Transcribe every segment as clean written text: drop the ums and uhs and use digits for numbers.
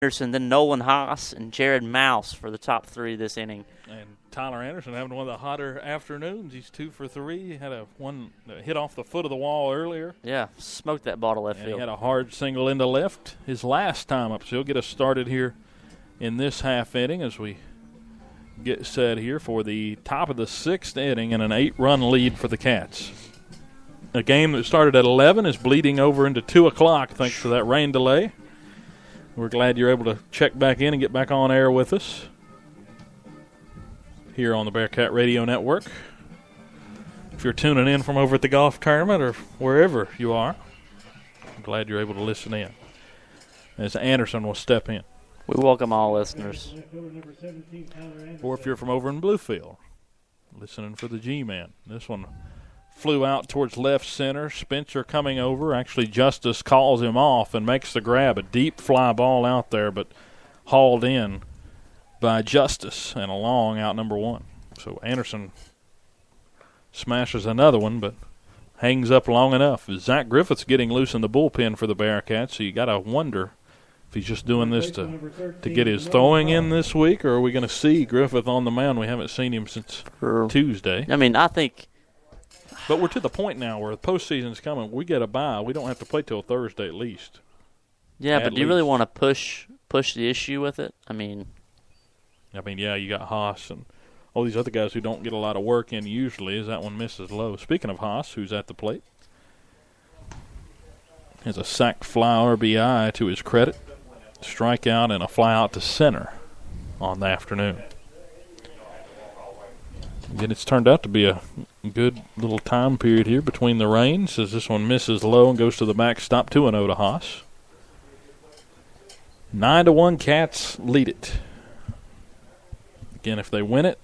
Anderson, then Nolan Haas, and Jared Mouse for the top three this inning. And Tyler Anderson having one of the hotter afternoons. He's 2 for 3. He had one hit off the foot of the wall earlier. Yeah, smoked that ball to left And field. he had a hard single into left his last time up. So he'll get us started here in this half inning as we get set here for the top of the 6th inning and an 8-run lead for the Cats. A game that started at 11 is bleeding over into 2 o'clock thanks to that rain delay. We're glad you're able to check back in and get back on air with us here on the Bearcat Radio Network. If you're tuning in from over at the golf tournament or wherever you are, I'm glad you're able to listen in as Anderson will step in. We welcome all listeners. Or if you're from over in Bluefield, listening for the G-Man. This one flew out towards left center. Spencer coming over. Actually, Justice calls him off and makes the grab. A deep fly ball out there, but hauled in by Justice and along out number 1. So Anderson smashes another one, but hangs up long enough. Zach Griffith's getting loose in the bullpen for the Bearcats, so you got to wonder if he's just doing this to get his throwing in this week, or are we going to see Griffith on the mound? We haven't seen him since Tuesday. I mean, I think. But we're to the point now where the postseason's coming. We get a bye. We don't have to play till Thursday at least. Yeah, but do you really want to push the issue with it? I mean, yeah, you got Haas and all these other guys who don't get a lot of work in usually as that one misses low. Speaking of Haas, who's at the plate, has a sac fly RBI to his credit, strikeout, and a fly out to center on the afternoon. And it's turned out to be a good little time period here between the rains as this one misses low and goes to the backstop. 2-0 to Haas. 9-1 Cats lead it. Again, if they win it,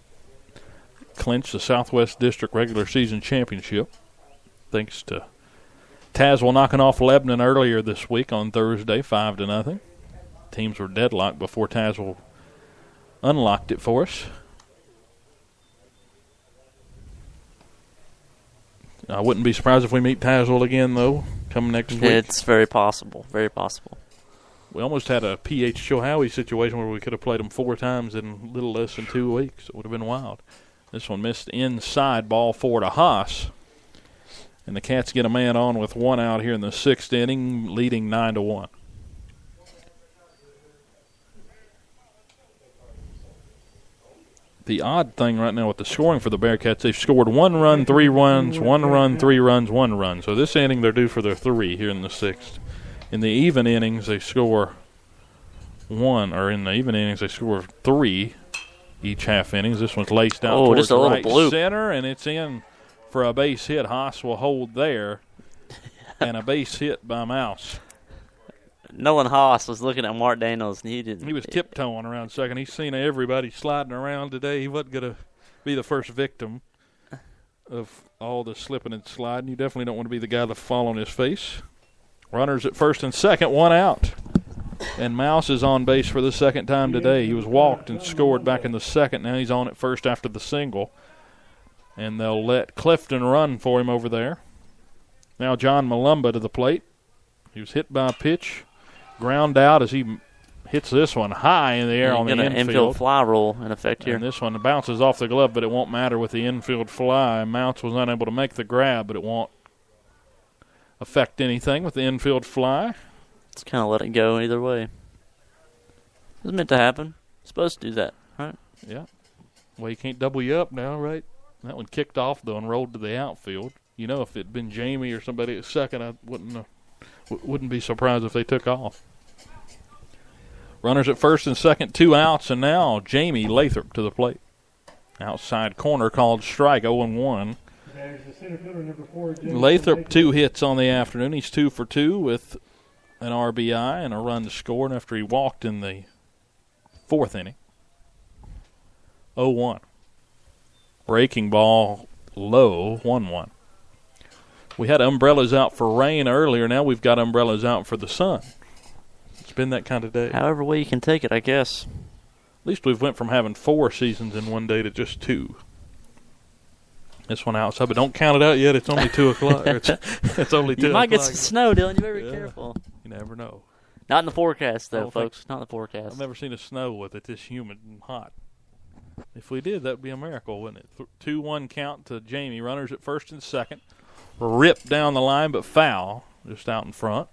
clinch the Southwest District regular season championship. Thanks to Tazewell knocking off Lebanon earlier this week on Thursday, 5-0. Teams were deadlocked before Tazewell unlocked it for us. I wouldn't be surprised if we meet Tazewell again, though, coming next week. It's very possible. Very possible. We almost had a P.H. Chohawi situation where we could have played them 4 times in a little less than 2 weeks. It would have been wild. This one missed inside, ball 4 to Haas. And the Cats get a man on with 1 out here in the 6th inning, leading 9-1. The odd thing right now with the scoring for the Bearcats, they've scored 1 run, 3 runs, 1 run, 3 runs, 1 run. So this inning they're due for their 3 here in the 6th. In the even innings, they score 1, or in the even innings, they score 3 each half innings. This one's laced out towards the right center, and it's in for a base hit. Haas will hold there, and a base hit by Mouse. Nolan Haas was looking at Mark Daniels, and he was tiptoeing around second. He's seen everybody sliding around today. He wasn't going to be the first victim of all the slipping and sliding. You definitely don't want to be the guy to fall on his face. Runners at first and second, 1 out. And Mouse is on base for the 2nd time today. He was walked and scored back in the 2nd. Now he's on at first after the single. And they'll let Clifton run for him over there. Now John Malumba to the plate. He was hit by a pitch. Ground out as he hits this one high in the air on the infield. Infield fly rule in effect here. And this one bounces off the glove, but it won't matter with the infield fly. Mounts was unable to make the grab, but it won't affect anything with the infield fly. Just kind of let it go either way. It was meant to happen. Supposed to do that, right? Yeah. Well, you can't double you up now, right? That one kicked off, though, and rolled to the outfield. You know, if it had been Jamie or somebody at second, I wouldn't be surprised if they took off. Runners at first and second, 2 outs, and now Jamie Lathrop to the plate. Outside corner called strike, 0-1. Lathrop 2 hits on the afternoon. He's 2 for 2 with an RBI and a run to score, and after he walked in the 4th inning. 0-1. Breaking ball low, 1-1. We had umbrellas out for rain earlier. Now we've got umbrellas out for the sun. It's been that kind of day. However way you can take it, I guess. At least we've went from having 4 seasons in one day to just 2. This one outside, but don't count it out yet. It's only 2 o'clock. It's only 2 o'clock. You might get some snow, Dylan. You better be careful. You never know. Not in the forecast, though, think- folks. Not in the forecast. I've never seen a snow with it this humid and hot. If we did, that would be a miracle, wouldn't it? 2-1 count to Jamie. Runners at first and second. Ripped down the line, but foul just out in front.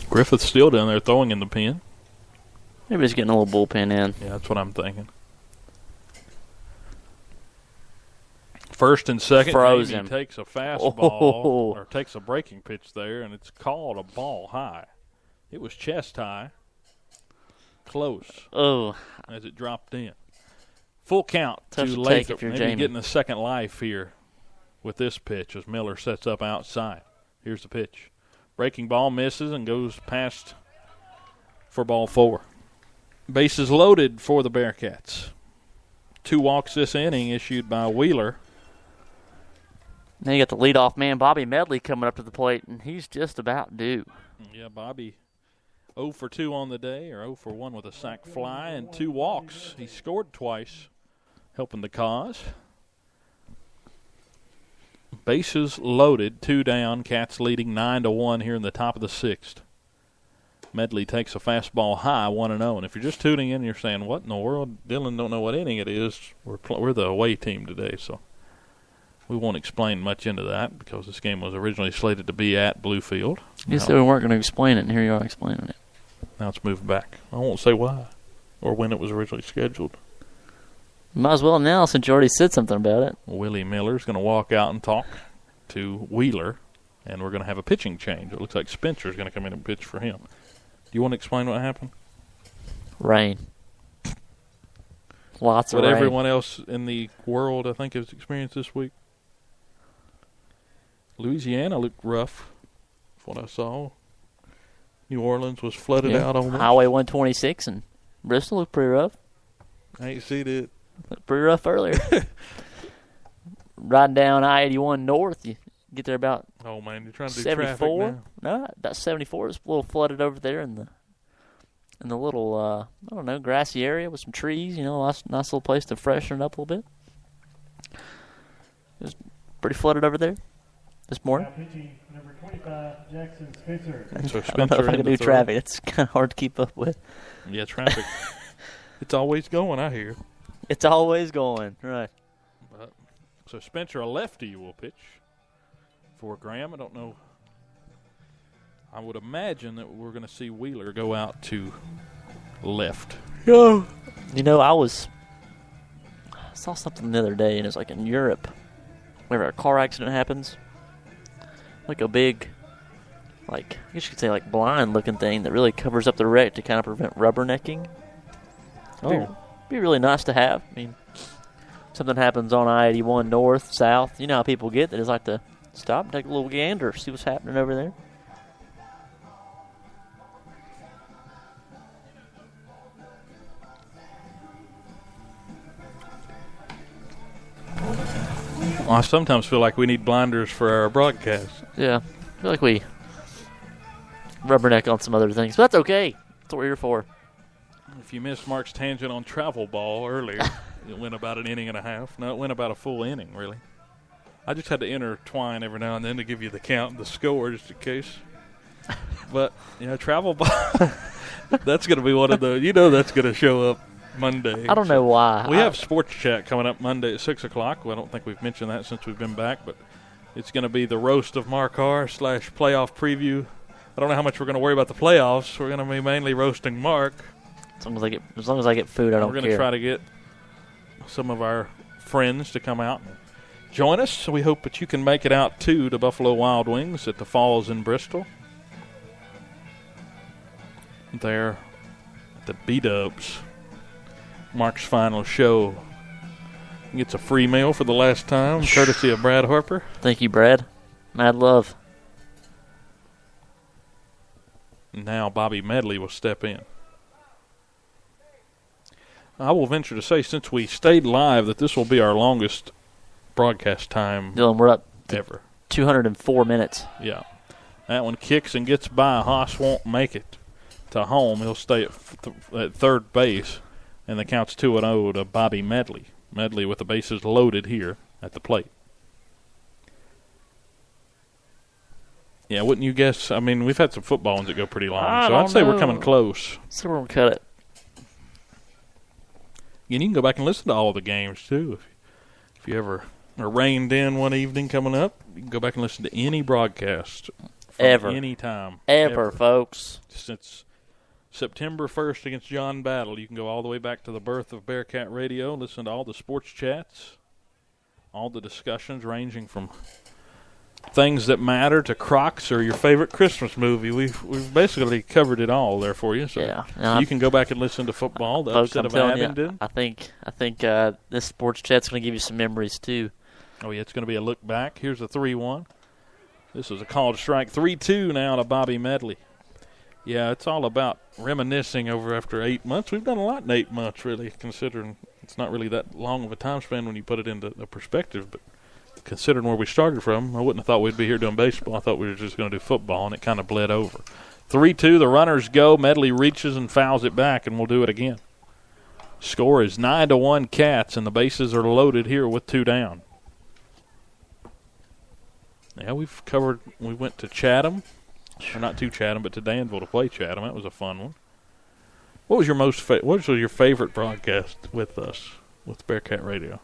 Griffith's still down there throwing in the pen. Maybe he's getting a little bullpen in. Yeah, that's what I'm thinking. First and second, Froze Jamie him. takes a fastball, or takes a breaking pitch there, and it's called a ball high. It was chest high. Close Oh, as it dropped in. Full count Tough to to take Lathrop. if you're Maybe Jamie. getting a second life here with this pitch as Miller sets up outside. Here's the pitch. Breaking ball misses and goes past for ball 4. Bases loaded for the Bearcats. 2 walks this inning issued by Wheeler. now you got the leadoff man, Bobby Medley, coming up to the plate, and he's just about due. Yeah, Bobby 0 for 2 on the day, or 0 for 1 with a sac fly and 2 walks. He scored twice, helping the cause. Bases loaded, 2 down. Cats leading 9-1 here in the top of the 6th. Medley takes a fastball high, 1-0. And if you're just tuning in, you're saying, "What in the world? Dylan don't know what inning it is." We're the away team today, so we won't explain much into that because this game was originally slated to be at Bluefield. You said we weren't going to explain it, and here you are explaining it. Now it's moved back. I won't say why or when it was originally scheduled. Might as well now, since you already said something about it. Willie Miller's going to walk out and talk to Wheeler, and we're going to have a pitching change. It looks like Spencer's going to come in and pitch for him. Do you want to explain what happened? Rain. Lots of What rain. everyone else in the world, I think, has experienced this week. Louisiana looked rough, from what I saw. New Orleans was flooded out almost. Highway 126 and Bristol looked pretty rough. I ain't seen it. Looked pretty rough earlier. Riding down I-81 north, you get there about Oh, man, you're trying to do traffic 74. now. No, about 74. It's a little flooded over there in the little I don't know, grassy area with some trees. You know, nice little place to freshen it up a little bit. It was pretty flooded over there this morning. Now pitching number 25, Jackson Spencer. So I don't know Spencer if I in can the do throw. traffic. It's kind of hard to keep up with. Yeah, traffic. It's always going, I hear. It's always going right. So Spencer, a lefty, will pitch for Graham. I don't know. I would imagine that we're going to see Wheeler go out to left. You know, I saw something the other day, and it's like in Europe, whenever a car accident happens, like a big, like, I guess you could say like blind-looking thing that really covers up the wreck to kind of prevent rubbernecking. Be really nice to have. I mean, something happens on I-81 north, south. You know how people get. They just like to stop and take a little gander, see what's happening over there. I sometimes feel like we need blinders for our broadcast. Yeah, I feel like we rubberneck on some other things, but that's okay. That's what we're here for. If you missed Mark's tangent on travel ball earlier, it went about an inning and a half. No, it went about a full inning, really. I just had to intertwine every now and then to give you the count and the score just in case. But, travel ball, that's going to be one of the, that's going to show up Monday. I don't know why. We have Sports Chat coming up Monday at 6 o'clock. Well, I don't think we've mentioned that since we've been back, but it's going to be the roast of Mark R / playoff preview. I don't know how much we're going to worry about the playoffs. We're going to be mainly roasting Mark. As long as I get food, I don't We're care. going to try to get some of our friends to come out and join us. So we hope that you can make it out to the Buffalo Wild Wings at the Falls in Bristol. There at the B-Dubs. Mark's final show. He gets a free meal for the last time, courtesy of Brad Harper. Thank you, Brad. Mad love. Now Bobby Medley will step in. I will venture to say, since we stayed live, that this will be our longest broadcast time Dylan, we're up ever. 204 minutes. Yeah. That one kicks and gets by. Haas won't make it to home. He'll stay at third base. And the count's 2-0 to Bobby Medley. Medley with the bases loaded here at the plate. Yeah, wouldn't you guess? I mean, we've had some football ones that go pretty long, so I'd say we're coming close. So we're going to cut it. And you can go back and listen to all the games, too. If you ever are reined in one evening coming up, you can go back and listen to any broadcast. Ever. Any time. Ever, folks. Since September 1st against John Battle, you can go all the way back to the birth of Bearcat Radio, listen to all the sports chats, all the discussions ranging from things that matter to Crocs or your favorite Christmas movie. We've basically covered it all there for you. So yeah. You can go back and listen to football, the folks, upset of telling Abingdon. I think this sports chat's going to give you some memories too. Oh yeah, it's going to be a look back. Here's a 3-1. This is a called strike. 3-2 now to Bobby Medley. Yeah, it's all about reminiscing over after 8 months. We've done a lot in 8 months, really, considering it's not really that long of a time span when you put it into the perspective. But considering where we started from, I wouldn't have thought we'd be here doing baseball. I thought we were just going to do football, and it kind of bled over. 3-2, the runners go. Medley reaches and fouls it back, and we'll do it again. Score is 9-1 Cats, and the bases are loaded here with 2 down. Yeah, we went to Chatham. Or not to Chatham, but to Danville to play Chatham. That was a fun one. What was your favorite broadcast with us, with Bearcat Radio?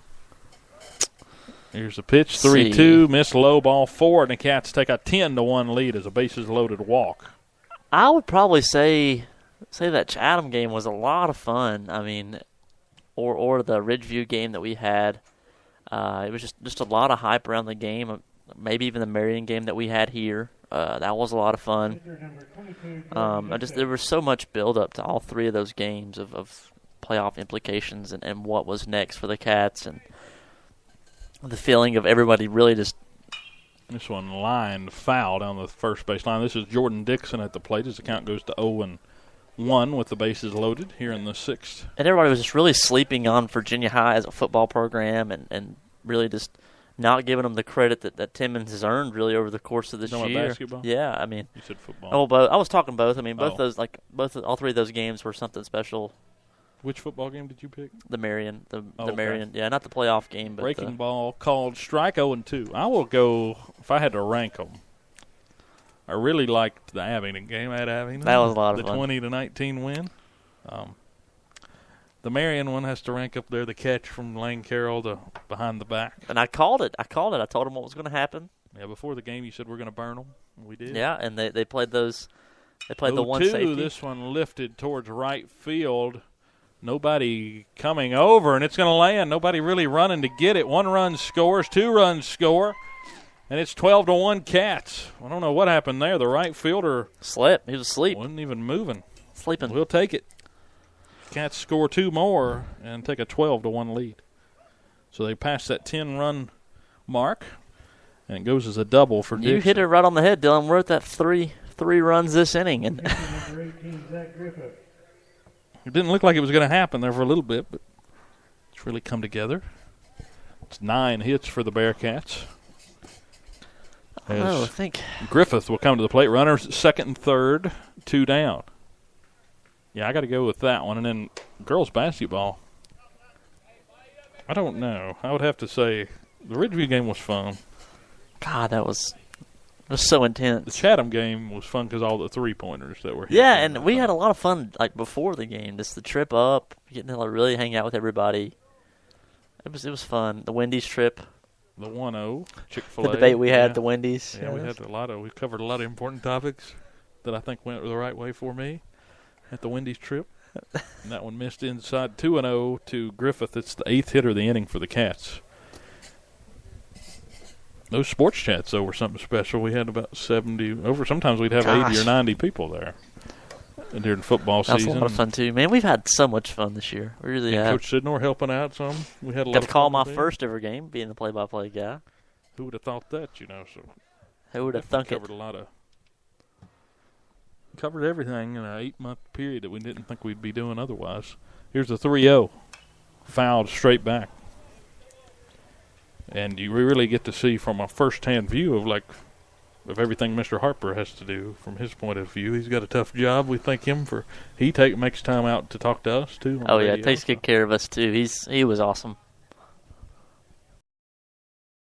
Here's the pitch, 3-2, missed low, ball 4, and the Cats take a 10-1 lead as a bases-loaded walk. I would probably say that Chatham game was a lot of fun. I mean, or the Ridgeview game that we had. It was just a lot of hype around the game. Maybe even the Marion game that we had here. That was a lot of fun. There was so much build-up to all 3 of those games of playoff implications and what was next for the Cats, and the feeling of everybody really just. This one lined foul down the first base line. This is Jordan Dixon at the plate as the count goes to 0-1 with the bases loaded here in the 6th. And everybody was just really sleeping on Virginia High as a football program and really just not giving them the credit that Timmons has earned really over the course of this year. Basketball? Yeah, I mean. You said football. Oh, both. I was talking both. I mean, all 3 of those games were something special. Which football game did you pick? The Marion. Okay. Marion. Yeah, not the playoff game. But breaking ball called strike 0-2. I will go, if I had to rank them, I really liked the Abingdon game at Abingdon. That was a lot of fun. fun. The 20-19 win. The Marion one has to rank up there, the catch from Lane Carroll to behind the back. And I called it. I told him what was going to happen. Yeah, before the game you said we're going to burn them. We did. Yeah, and they played those. They played the one safety. This one lifted towards right field. Nobody coming over, and it's going to land. Nobody really running to get it. 1 run scores, 2 runs score, and it's 12-1 Cats. I don't know what happened there. The right fielder slept. He was asleep. Wasn't even moving. Sleeping. We'll take it. Cats score 2 more and take a 12-1 lead. So they pass that 10-run mark, and it goes as a double for Dixon. You hit it right on the head, Dylan. We're at that three runs this inning, and Number 18, Zach Griffith. It didn't look like it was going to happen there for a little bit, but it's really come together. It's 9 hits for the Bearcats. I think Griffith will come to the plate. Runners 2nd and 3rd, 2 down. Yeah, I got to go with that one. And then girls basketball, I don't know. I would have to say the Ridgeview game was fun. God, it was so intense. The Chatham game was fun because all the 3-pointers that were hit. Yeah, and we had a lot of fun before the game. Just the trip up, getting to really hang out with everybody. It was fun. The Wendy's trip. The 1-0 Chick-fil-A. The debate we had at the Wendy's. Yeah, we covered a lot of important topics that I think went the right way for me at the Wendy's trip. And that one missed inside. 2-0 to Griffith. It's the 8th hitter of the inning for the Cats. Those sports chats, though, were something special. We had about 70 over. Sometimes we'd have 80 or 90 people there during football season. That was a lot of fun, too. Man, we've had so much fun this year. We really have. Coach Sidnor helping out some. We had a lot Got to of call fun my first ever game, being the play-by-play guy. Who would have thought that, So who would have thunk it? Covered everything in an 8-month period that we didn't think we'd be doing otherwise. Here's the 3-0. Fouled straight back. And you really get to see from a first-hand view of, of everything Mr. Harper has to do from his point of view. He's got a tough job. We thank him for makes time out to talk to us too. Oh yeah, takes good care of us too. He was awesome.